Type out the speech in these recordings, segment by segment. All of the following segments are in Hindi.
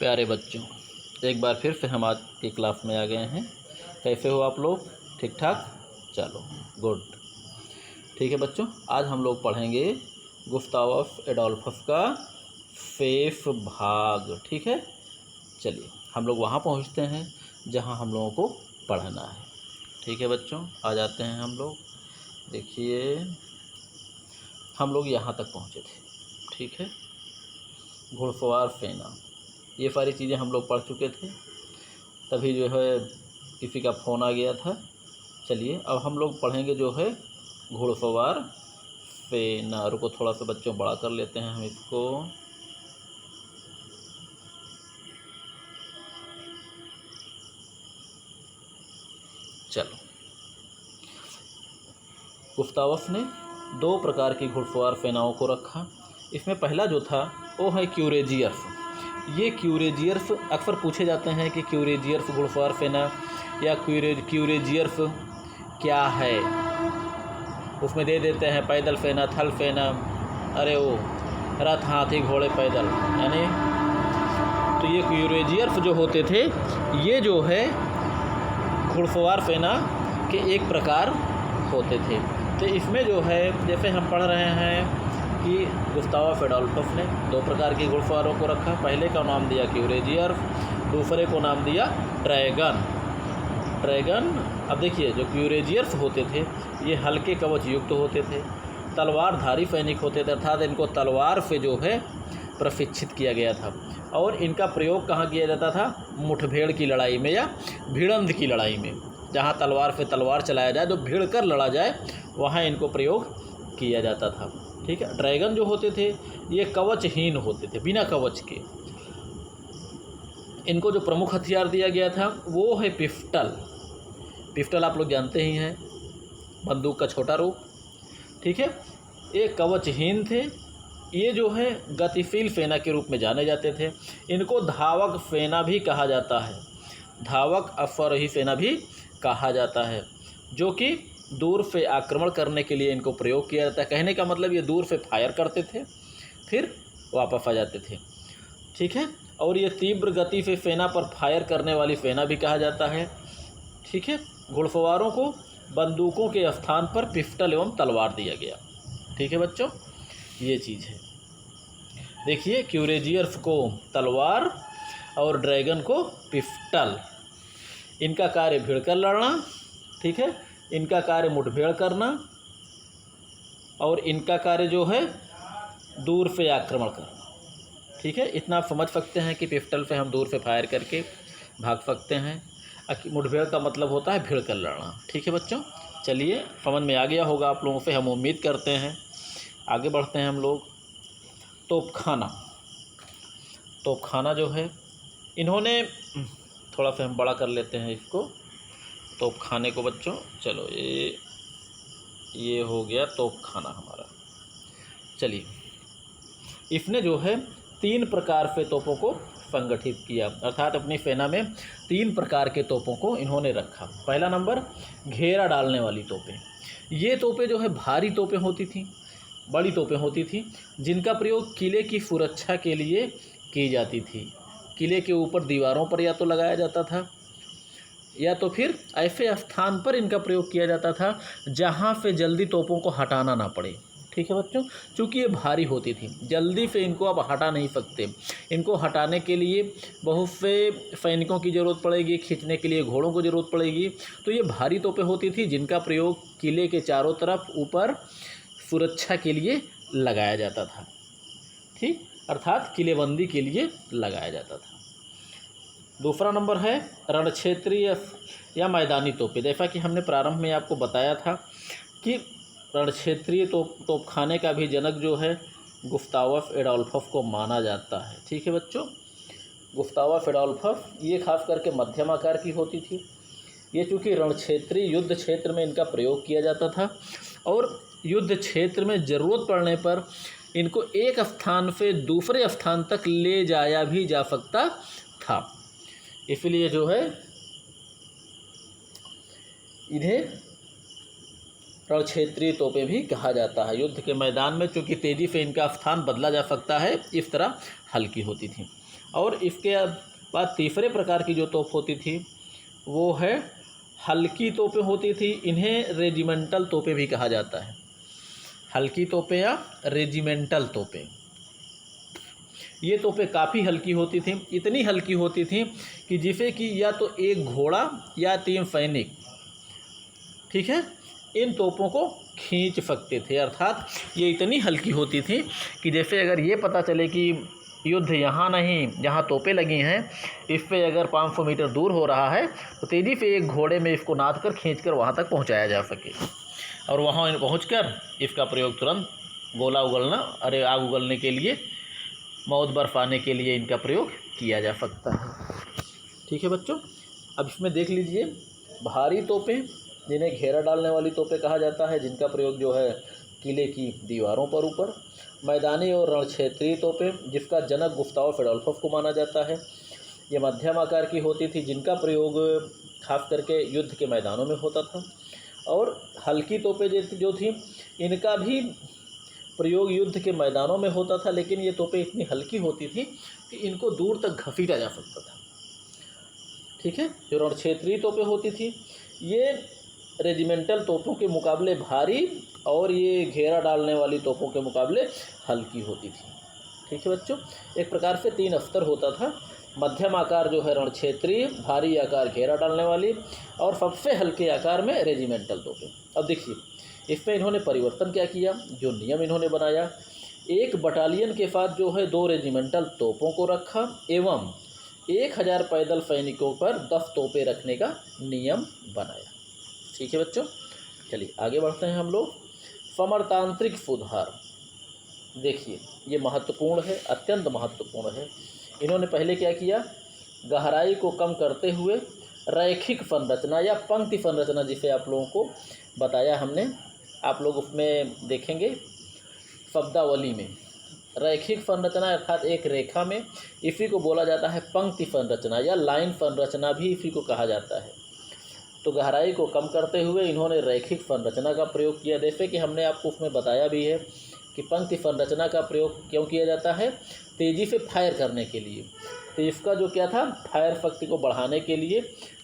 प्यारे बच्चों, एक बार फिर से हम आज की क्लास में आ गए हैं। कैसे हो आप लोग? ठीक ठाक? चलो गुड। ठीक है बच्चों, आज हम लोग पढ़ेंगे गुस्तावस एडोल्फस का शेष भाग। ठीक है, चलिए हम लोग वहाँ पहुँचते हैं जहाँ हम लोगों को पढ़ना है। ठीक है बच्चों, आ जाते हैं हम लोग। देखिए हम लोग यहाँ तक पहुँचे थे। ठीक है, घुड़सवार सेना, ये सारी चीज़ें हम लोग पढ़ चुके थे। तभी जो है किसी का फ़ोन आ गया था। चलिए अब हम लोग पढ़ेंगे जो है घुड़सवार सेना। रुको थोड़ा सा बच्चों बड़ा कर लेते हैं हम इसको। चलो, गुस्तावस ने दो प्रकार की घुड़सवार सेनाओं को रखा। इसमें पहला जो था वो है क्यूरेजियर्स। ये क्यूरेजियर्स अक्सर पूछे जाते हैं कि क्यूरेजियर्स घुड़सवार सेना या क्यूरेजियर्स क्या है। उसमें दे देते हैं पैदल सेना, थल सेना, अरे वो रथ, हाथी, घोड़े, पैदल, यानी तो ये क्यूरेजियर्स जो होते थे ये जो है घुड़सवार सेना के एक प्रकार होते थे। तो इसमें जो है जैसे हम पढ़ रहे हैं कि गुस्तावस एडोल्फस ने दो प्रकार के घुड़सवारों को रखा। पहले का नाम दिया क्यूरेजियर्स, दूसरे को नाम दिया ड्रैगन। अब देखिए जो क्यूरेजियर्स होते थे ये हल्के कवच युक्त होते थे, तलवारधारी सैनिक होते थे, अर्थात इनको तलवार से जो है प्रशिक्षित किया गया था। और इनका प्रयोग कहाँ किया जाता था? मुठभेड़ की लड़ाई में या भिड़ंत की लड़ाई में, जहाँ तलवार से तलवार चलाया जाए, जो भिड़ कर लड़ा जाए, वहाँ इनको प्रयोग किया जाता था। ठीक है, ड्रैगन जो होते थे ये कवचहीन होते थे, बिना कवच के। इनको जो प्रमुख हथियार दिया गया था वो है पिस्टल। पिस्टल आप लोग जानते ही हैं, बंदूक का छोटा रूप। ठीक है, ये कवचहीन थे। ये जो है गतिशील सेना के रूप में जाने जाते थे। इनको धावक सेना भी कहा जाता है, धावक अश्वारोही सेना भी कहा जाता है, जो कि दूर से आक्रमण करने के लिए इनको प्रयोग किया जाता है। कहने का मतलब ये दूर से फायर करते थे फिर वापस आ जाते थे। ठीक है, और ये तीव्र गति से सेना पर फायर करने वाली सेना भी कहा जाता है। ठीक है, घुड़सवारों को बंदूकों के स्थान पर पिस्टल एवं तलवार दिया गया। ठीक है बच्चों, ये चीज़ है। देखिए क्यूरेजियर्स को तलवार और ड्रैगन को पिस्टल। इनका कार्य भिड़कर लड़ना, ठीक है, इनका कार्य मुठभेड़ करना, और इनका कार्य जो है दूर से आक्रमण करना। ठीक है, इतना आप समझ सकते हैं कि पिस्टल से हम दूर से फायर करके भाग सकते हैं। मुठभेड़ का मतलब होता है भिड़ कर लड़ना। ठीक है बच्चों, चलिए समझ में आ गया होगा आप लोगों से, हम उम्मीद करते हैं। आगे बढ़ते हैं हम लोग। तोपखाना जो है इन्होंने, थोड़ा सा हम बड़ा कर लेते हैं इसको, तोपखाने को बच्चों। चलो ये हो गया तोपखाना हमारा। चलिए, इसने जो है 3 प्रकार से तोपों को संगठित किया, अर्थात अपनी सेना में 3 प्रकार के तोपों को इन्होंने रखा। पहला नंबर घेरा डालने वाली तोपें। ये तोपें जो है भारी तोपें होती थीं, बड़ी तोपें होती थीं, जिनका प्रयोग किले की सुरक्षा के लिए की जाती थी। किले के ऊपर दीवारों पर या तो लगाया जाता था या तो फिर ऐसे स्थान पर इनका प्रयोग किया जाता था जहाँ से जल्दी तोपों को हटाना ना पड़े। ठीक है बच्चों, चूँकि ये भारी होती थी, जल्दी से इनको आप हटा नहीं सकते। इनको हटाने के लिए बहुत से सैनिकों की ज़रूरत पड़ेगी, खींचने के लिए घोड़ों को ज़रूरत पड़ेगी। तो ये भारी तोपें होती थी जिनका प्रयोग किले के चारों तरफ ऊपर सुरक्षा के लिए लगाया जाता था। ठीक, अर्थात किलेबंदी के लिए लगाया जाता था। दूसरा नंबर है रणक्षेत्रीय या मैदानी तोपें। जैसा कि हमने प्रारंभ में आपको बताया था कि रणक्षेत्रीय तोपखाने का भी जनक जो है गुस्तावस एडोल्फस को माना जाता है। ठीक है बच्चों, गुस्तावस एडोल्फस ये खास करके मध्यम आकार की होती थी। ये चूँकि रणक्षेत्रीय युद्ध क्षेत्र में इनका प्रयोग किया जाता था और युद्ध क्षेत्र में ज़रूरत पड़ने पर इनको एक स्थान से दूसरे स्थान तक ले जाया भी जा सकता था। इसलिए जो है इन्हें रणक्षेत्रीय तोपें भी कहा जाता है। युद्ध के मैदान में चूँकि तेज़ी से इनका स्थान बदला जा सकता है, इस तरह हल्की होती थी। और इसके बाद तीसरे प्रकार की जो तोप होती थी वो है हल्की तोपें होती थी। इन्हें रेजिमेंटल तोपें भी कहा जाता है। हल्की तोपें या रेजिमेंटल तोपें, ये तोपें काफ़ी हल्की होती थीं। इतनी हल्की होती थीं कि जिसे कि या तो एक घोड़ा या 3 सैनिक, ठीक है, इन तोपों को खींच सकते थे। अर्थात ये इतनी हल्की होती थी कि जैसे अगर ये पता चले कि युद्ध यहाँ नहीं, जहाँ तोपें लगी हैं इस पे अगर 500 मीटर दूर हो रहा है तो तेज़ी से एक घोड़े में इसको नाद कर खींच कर वहाँ तक पहुँचाया जा सके, और वहाँ पहुँचकर इसका प्रयोग तुरंत गोला उगलना, अरे आग उगलने के लिए, मौत बरसाने के लिए इनका प्रयोग किया जा सकता है। ठीक है बच्चों, अब इसमें देख लीजिए भारी तोपें, जिन्हें घेरा डालने वाली तोपें कहा जाता है, जिनका प्रयोग जो है किले की दीवारों पर ऊपर। मैदानी और रणक्षेत्रीय तोपें, जिसका जनक गुस्ताव एडोल्फस को माना जाता है। ये मध्यम आकार की होती थी, जिनका प्रयोग खास करके युद्ध के मैदानों में होता था। और हल्की तोपें जो थी, इनका भी प्रयोग युद्ध के मैदानों में होता था, लेकिन ये तोपें इतनी हल्की होती थी कि इनको दूर तक घसीटा जा सकता था। ठीक है, जो रणक्षेत्रीय तोपें होती थी ये रेजिमेंटल तोपों के मुकाबले भारी और ये घेरा डालने वाली तोपों के मुकाबले हल्की होती थी। ठीक है बच्चों, एक प्रकार से 3 स्तर होता था। मध्यम आकार जो है रणक्षेत्रीय, भारी आकार घेरा डालने वाली, और सबसे हल्के आकार में रेजिमेंटल तोपें। अब देखिए इसमें इन्होंने परिवर्तन क्या किया, जो नियम इन्होंने बनाया, एक बटालियन के साथ जो है 2 रेजिमेंटल तोपों को रखा एवं 1000 पैदल सैनिकों पर 10 तोपें रखने का नियम बनाया। ठीक है बच्चों, चलिए आगे बढ़ते हैं हम लोग। समरतांत्रिक सुधार, देखिए ये महत्वपूर्ण है, अत्यंत महत्वपूर्ण है। इन्होंने पहले क्या किया, गहराई को कम करते हुए रैखिक संरचना या पंक्ति संरचना, जिसे आप लोगों को बताया हमने, आप लोग उसमें देखेंगे शब्दावली में, रैखिक संरचना अर्थात एक रेखा में, इसी को बोला जाता है पंक्ति संरचना या लाइन संरचना भी इसी को कहा जाता है। तो गहराई को कम करते हुए इन्होंने रैखिक संरचना का प्रयोग किया। जैसे कि हमने आपको उसमें बताया भी है कि पंक्ति संरचना का प्रयोग क्यों किया जाता है, तेज़ी से फायर करने के लिए। तो इसका जो क्या था, फायर शक्ति को बढ़ाने के लिए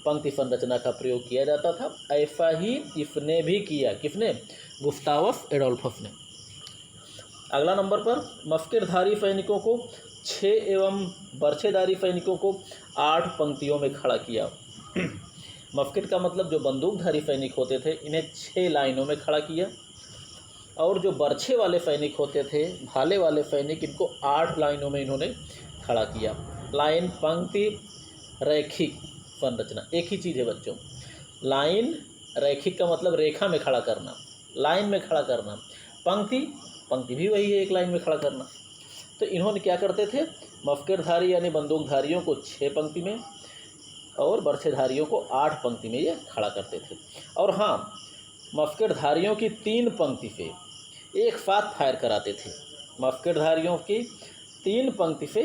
पंक्ति संरचना का प्रयोग किया जाता था। ऐसा ही इसने भी किया, किसने, गुस्तावस एडोल्फस ने। अगला नंबर पर मस्केटधारी सैनिकों को 6 एवं बर्छेधारी सैनिकों को 8 पंक्तियों में खड़ा किया। मस्केट का मतलब जो बंदूकधारी सैनिक होते थे इन्हें 6 लाइनों में खड़ा किया, और जो बर्छे वाले सैनिक होते थे, भाले वाले सैनिक, इनको 8 लाइनों में इन्होंने खड़ा किया। लाइन, पंक्ति, रैखिक संरचना एक ही चीज़ है बच्चों। लाइन, रैखिक का मतलब रेखा में खड़ा करना, लाइन में खड़ा करना। पंक्ति, पंक्ति भी वही है, एक लाइन में खड़ा करना। तो इन्होंने क्या करते थे, मस्केटधारी यानी बंदूकधारियों को 6 पंक्ति में और बर्छेधारियों को 8 पंक्ति में ये खड़ा करते थे। और हाँ, मस्केटधारियों की 3 पंक्ति से एक साथ फायर कराते थे। मस्केटधारियों की 3 पंक्ति से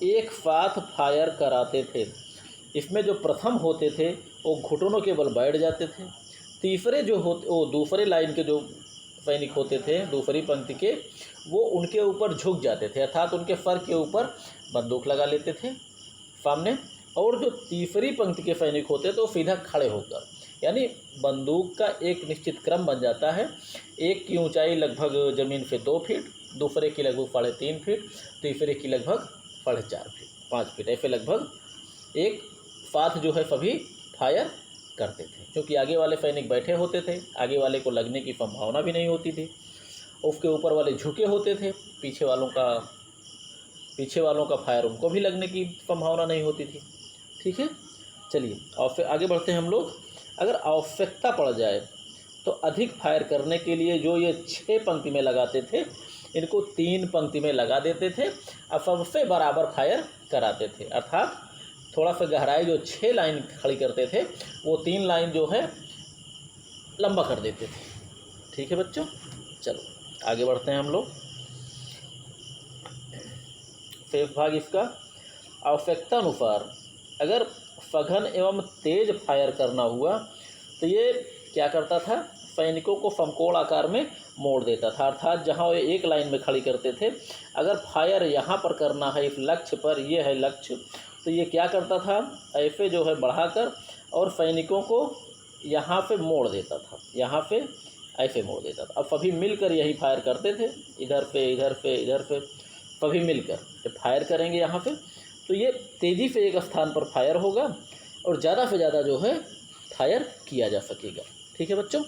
एक साथ फायर कराते थे। इसमें जो प्रथम होते थे वो घुटनों के बल बैठ जाते थे। तीसरे जो होते, वो दूसरे लाइन के जो सैनिक होते थे दूसरी पंक्ति के, वो उनके ऊपर झुक जाते थे, अर्थात उनके सर के ऊपर बंदूक लगा लेते थे सामने। और जो तीसरी पंक्ति के सैनिक होते थे वो सीधा खड़े होकर, यानी बंदूक का एक निश्चित क्रम बन जाता है। एक की ऊंचाई लगभग ज़मीन से 2 फीट, दूसरे की लगभग 3.5 फीट, तीसरे की लगभग 4.5 फीट, 5 फीट, ऐसे लगभग एक साथ जो है सभी फायर करते थे। क्योंकि आगे वाले सैनिक बैठे होते थे, आगे वाले को लगने की संभावना भी नहीं होती थी। उसके ऊपर वाले झुके होते थे, पीछे वालों का फायर उनको भी लगने की संभावना नहीं होती थी। ठीक है, चलिए और फिर आगे बढ़ते हैं हम लोग। अगर आवश्यकता पड़ जाए तो अधिक फायर करने के लिए जो ये 6 पंक्ति में लगाते थे, इनको 3 पंक्ति में लगा देते थे और सबसे बराबर फायर कराते थे। अर्थात थोड़ा सा गहराई जो 6 लाइन खड़ी करते थे वो 3 लाइन जो है लंबा कर देते थे। ठीक है बच्चों, चलो आगे बढ़ते हैं हम लोग। शेष भाग इसका, आवश्यकता अनुसार अगर सघन एवं तेज फायर करना हुआ तो ये क्या करता था, सैनिकों को समकोण आकार में मोड़ देता था। अर्थात जहाँ वो एक लाइन में खड़ी करते थे, अगर फायर यहाँ पर करना है इस लक्ष्य पर, ये है लक्ष्य, तो ये क्या करता था, ऐसे जो है बढ़ाकर और सैनिकों को यहाँ पे मोड़ देता था, यहाँ पे ऐसे मोड़ देता था। अब सभी मिलकर यही फायर करते थे, इधर पे इधर पे इधर पे, सभी मिलकर जब फायर करेंगे यहाँ पे, तो ये तेज़ी से एक स्थान पर फायर होगा और ज़्यादा से ज़्यादा जो है फायर किया जा सकेगा। ठीक है बच्चों,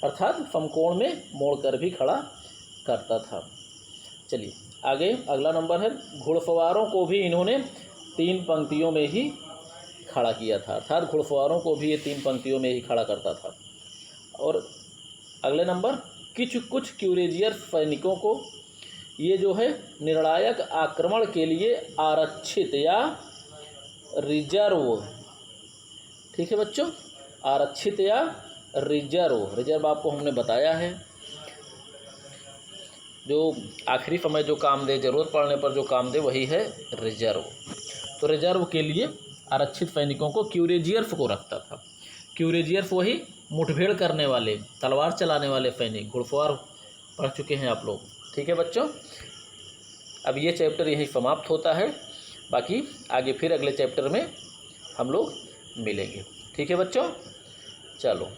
अर्थात समकोण में मोड़कर भी खड़ा करता था। चलिए आगे अगला नंबर है, घुड़सवारों को भी इन्होंने 3 पंक्तियों में ही खड़ा किया था। अर्थात घुड़सवारों को भी ये 3 पंक्तियों में ही खड़ा करता था। और अगले नंबर, कुछ क्यूरेजियर सैनिकों को ये जो है निर्णायक आक्रमण के लिए आरक्षित या रिजर्व, ठीक है बच्चों, आरक्षित या रिजर्व आपको हमने बताया है, जो आखिरी समय जो काम दे, ज़रूरत पड़ने पर जो काम दे, वही है रिजर्व। तो रिजर्व के लिए आरक्षित सैनिकों को क्यूरेजियर्स को रखता था। क्यूरेजियर्स वही मुठभेड़ करने वाले, तलवार चलाने वाले सैनिक, घुड़सवार पढ़ चुके हैं आप लोग। ठीक है बच्चों, अब ये चैप्टर यहीं समाप्त होता है, बाकी आगे फिर अगले चैप्टर में हम लोग मिलेंगे। ठीक है बच्चों, चलो।